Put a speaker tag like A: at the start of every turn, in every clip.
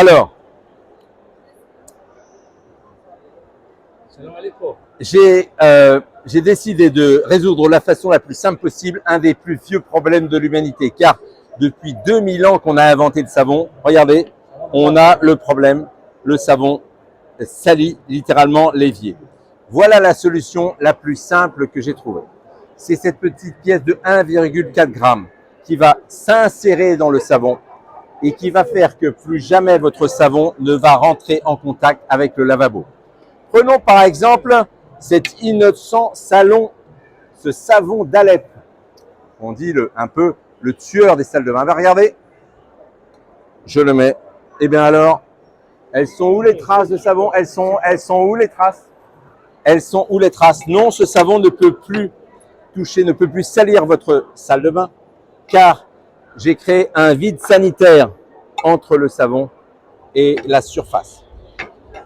A: Alors, j'ai décidé de résoudre de la façon la plus simple possible un des plus vieux problèmes de l'humanité. Car depuis 2000 ans qu'on a inventé le savon, regardez, on a le problème, le savon salit littéralement l'évier. Voilà la solution la plus simple que j'ai trouvée. C'est cette petite pièce de 1,4 g qui va s'insérer dans le savon et qui va faire que plus jamais votre savon ne va rentrer en contact avec le lavabo. Prenons par exemple cet innocent ce savon d'Alep. On dit un peu le tueur des salles de bain. Regardez, je le mets. Et bien alors, elles sont où les traces de savon? Elles sont où les traces? Elles sont où les traces? Non, ce savon ne peut plus toucher, ne peut plus salir votre salle de bain, car j'ai créé un vide sanitaire entre le savon et la surface.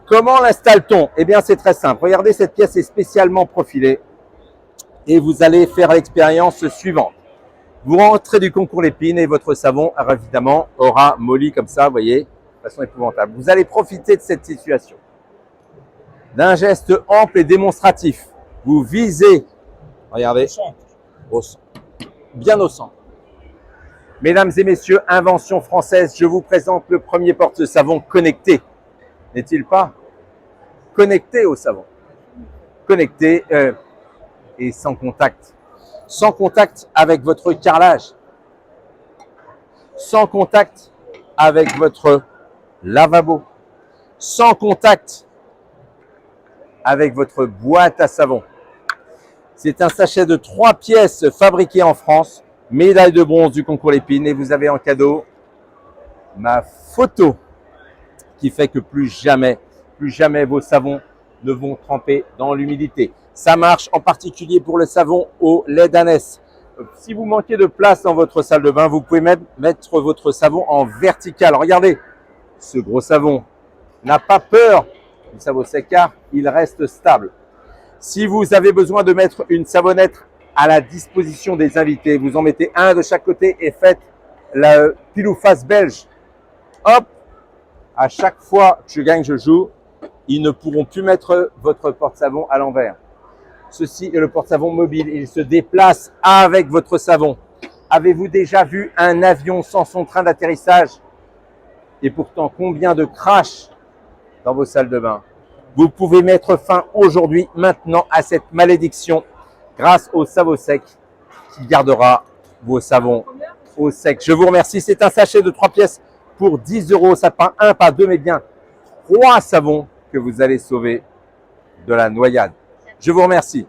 A: Comment l'installe-t-on? Eh bien, c'est très simple. Regardez, cette pièce est spécialement profilée et vous allez faire l'expérience suivante. Vous rentrez du concours Lépine et votre savon, évidemment, aura molli comme ça, vous voyez, de façon épouvantable. Vous allez profiter de cette situation d'un geste ample et démonstratif. Vous visez, regardez, au centre, bien au centre. Mesdames et messieurs, invention française, je vous présente le premier porte-savon connecté. N'est-il pas? Connecté au savon. Connecté et sans contact. Sans contact avec votre carrelage. Sans contact avec votre lavabo. Sans contact avec votre boîte à savon. C'est un sachet de 3 pièces fabriqué en France, médaille de bronze du concours Lépine, et vous avez en cadeau ma photo qui fait que plus jamais vos savons ne vont tremper dans l'humidité. Ça marche en particulier pour le savon au lait d'ânesse. Si vous manquez de place dans votre salle de bain, vous pouvez mettre votre savon en vertical. Regardez, ce gros savon n'a pas peur du savon sec car il reste stable. Si vous avez besoin de mettre une savonnette à la disposition des invités, vous en mettez un de chaque côté et faites la pile ou face belge. Hop, à chaque fois que je gagne, je joue, ils ne pourront plus mettre votre porte-savon à l'envers. Ceci est le porte-savon mobile, il se déplace avec votre savon. Avez-vous déjà vu un avion sans son train d'atterrissage? Et pourtant, combien de crash dans vos salles de bain? Vous pouvez mettre fin aujourd'hui, maintenant, à cette malédiction grâce au savon sec qui gardera vos savons au sec. Je vous remercie. C'est un sachet de 3 pièces pour 10 €. Ça pas 1, pas 2, mais bien 3 savons que vous allez sauver de la noyade. Je vous remercie.